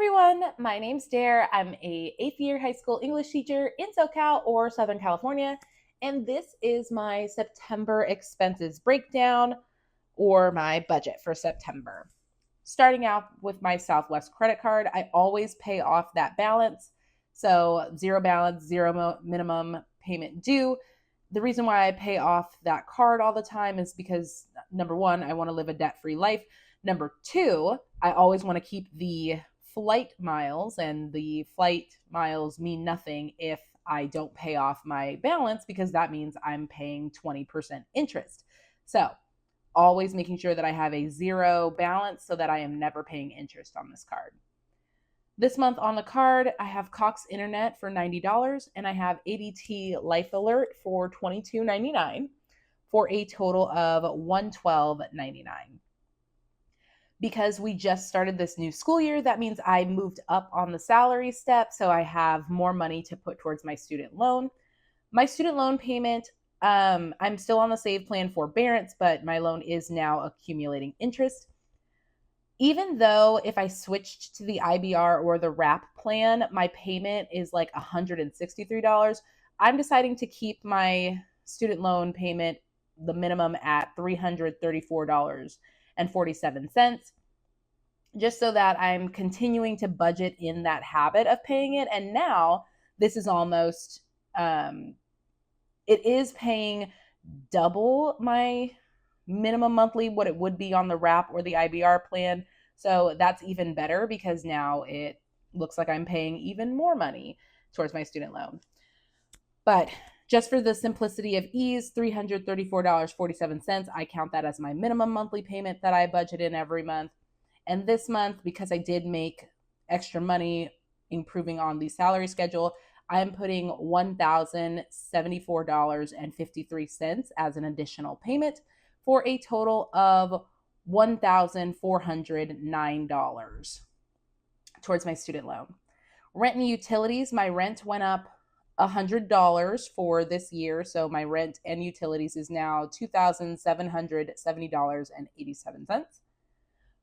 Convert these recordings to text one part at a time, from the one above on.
everyone, my name's Dare. I'm a 8th year high school English teacher in SoCal or Southern California, and this is my September expenses breakdown or my budget for September. Starting out with my Southwest credit card, I always pay off that balance. So zero balance, zero minimum payment due. The reason why I pay off that card all the time is because number one, I want to live a debt-free life. Number two, I always want to keep the flight miles, and the flight miles mean nothing if I don't pay off my balance, because that means I'm paying 20% interest. So always making sure that I have a zero balance so that I am never paying interest on this card. This month on the card, I have Cox Internet for $90 and I have ADT Life Alert for $22.99 for a total of $112.99. Because we just started this new school year, that means I moved up on the salary step, so I have more money to put towards my student loan. My student loan payment, I'm still on the save plan forbearance, but my loan is now accumulating interest. Even though if I switched to the IBR or the WRAP plan, my payment is like $163, I'm deciding to keep my student loan payment, the minimum, at $334.47, just so that I'm continuing to budget in that habit of paying it. And now this is almost, it is paying double my minimum monthly, what it would be on the WRAP or the IBR plan. So that's even better, because now it looks like I'm paying even more money towards my student loan. But just for the simplicity of ease, $334.47, I count that as my minimum monthly payment that I budget in every month. And this month, because I did make extra money improving on the salary schedule, I'm putting $1,074.53 as an additional payment for a total of $1,409 towards my student loan. Rent and utilities, my rent went up $100 for this year, so my rent and utilities is now $2,770.87.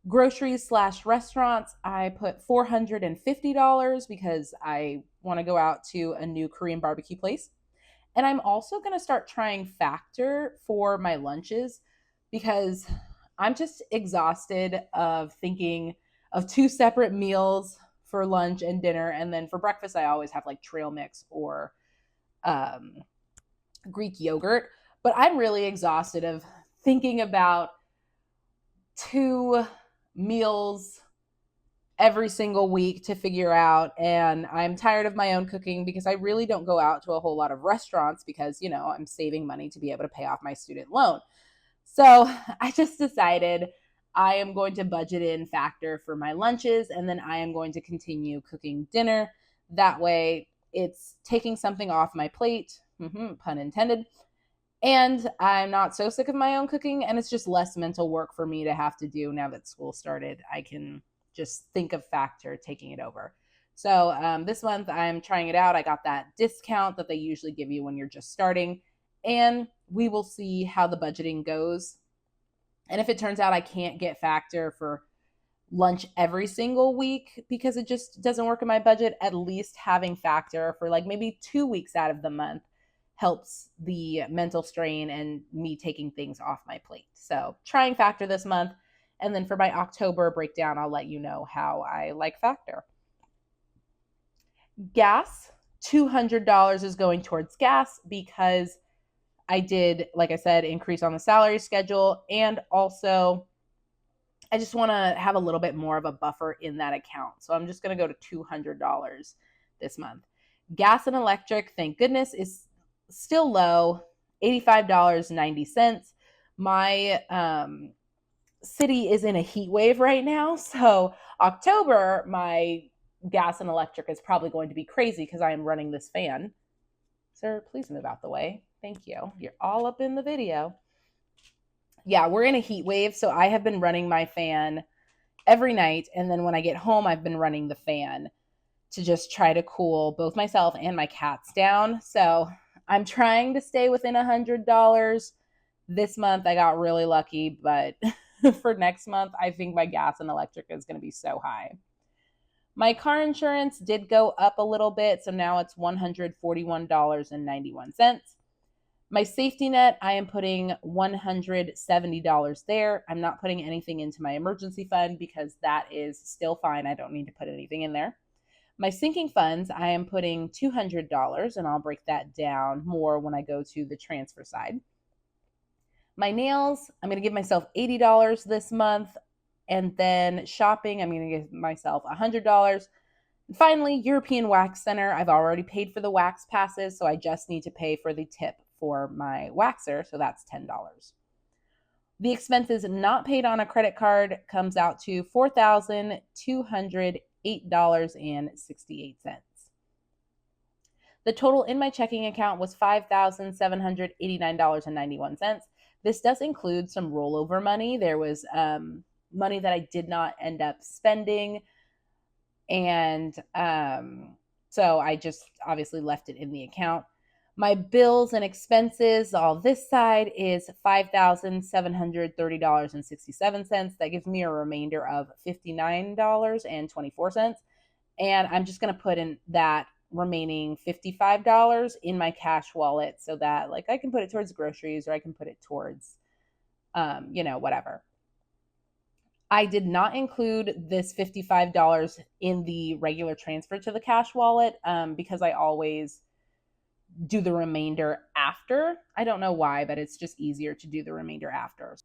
Groceries / restaurants, I put $450 because I want to go out to a new Korean barbecue place. And I'm also going to start trying Factor for my lunches, because I'm just exhausted of thinking of two separate meals for lunch and dinner. And then for breakfast, I always have like trail mix or Greek yogurt. But I'm really exhausted of thinking about two meals every single week to figure out. And I'm tired of my own cooking, because I really don't go out to a whole lot of restaurants, because, I'm saving money to be able to pay off my student loan. So I just decided I am going to budget in Factor for my lunches, and then I am going to continue cooking dinner. That way it's taking something off my plate, pun intended, and I'm not so sick of my own cooking, and it's just less mental work for me to have to do now that school started. I can just think of Factor taking it over. So this month I'm trying it out. I got that discount that they usually give you when you're just starting, and we will see how the budgeting goes. And if it turns out I can't get Factor for lunch every single week because it just doesn't work in my budget, at least having Factor for like maybe 2 weeks out of the month helps the mental strain and me taking things off my plate. So trying Factor this month. And then for my October breakdown, I'll let you know how I like Factor. Gas, $200 is going towards gas, because I did, like I said, increase on the salary schedule. And also, I just want to have a little bit more of a buffer in that account. So I'm just going to go to $200 this month. Gas and electric, thank goodness, is still low, $85.90. My city is in a heat wave right now. So October, my gas and electric is probably going to be crazy because I am running this fan. Sir, please move out the way. Thank you. You're all up in the video. Yeah, we're in a heat wave, so I have been running my fan every night. And then when I get home, I've been running the fan to just try to cool both myself and my cats down. So I'm trying to stay within $100. This month, I got really lucky, but for next month, I think my gas and electric is going to be so high. My car insurance did go up a little bit, so now it's $141.91. My safety net, I am putting $170 there. I'm not putting anything into my emergency fund because that is still fine. I don't need to put anything in there. My sinking funds, I am putting $200, and I'll break that down more when I go to the transfer side. My nails, I'm going to give myself $80 this month. And then shopping, I'm going to give myself $100. And finally, European Wax Center, I've already paid for the wax passes, so I just need to pay for the tip for my waxer, so that's $10. The expenses not paid on a credit card comes out to $4,208.68. The total in my checking account was $5,789.91. This does include some rollover money. There was money that I did not end up spending, and so I just obviously left it in the account. My bills and expenses, all this side, is $5,730.67. That gives me a remainder of $59.24. And I'm just going to put in that remaining $55 in my cash wallet so that like I can put it towards groceries or I can put it towards, whatever. I did not include this $55 in the regular transfer to the cash wallet because I always do the remainder after. I don't know why, but it's just easier to do the remainder after.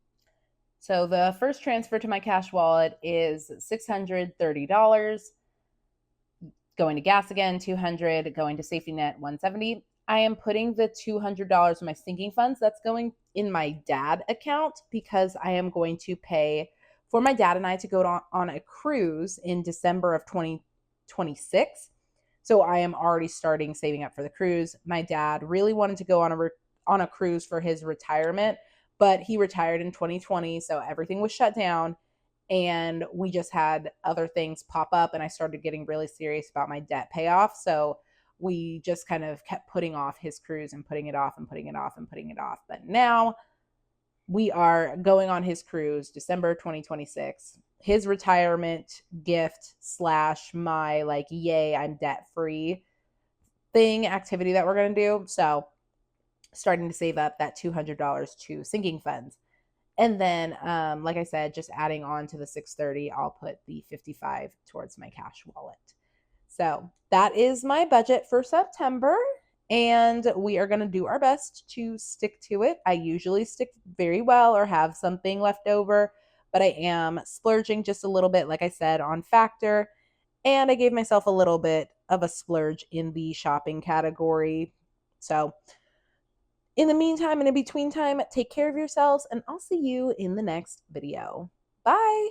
So the first transfer to my cash wallet is $630. Going to gas again, $200. Going to safety net, $170. I am putting the $200 in my sinking funds. That's going in my dad account because I am going to pay for my dad and I to go on a cruise in December of 2026. So I am already starting saving up for the cruise. My dad really wanted to go on a cruise for his retirement, but he retired in 2020, so everything was shut down. And we just had other things pop up, and I started getting really serious about my debt payoff. So we just kind of kept putting off his cruise and putting it off and putting it off and putting it off. But now we are going on his cruise, December 2026. His retirement gift / my like, yay, I'm debt free activity that we're going to do. So starting to save up that $200 to sinking funds. And then, like I said, just adding on to the $630, I'll put the $55 towards my cash wallet. So that is my budget for September, and we are going to do our best to stick to it. I usually stick very well or have something left over, but I am splurging just a little bit, like I said, on Factor, and I gave myself a little bit of a splurge in the shopping category. So in the meantime and in between time, take care of yourselves, and I'll see you in the next video. Bye.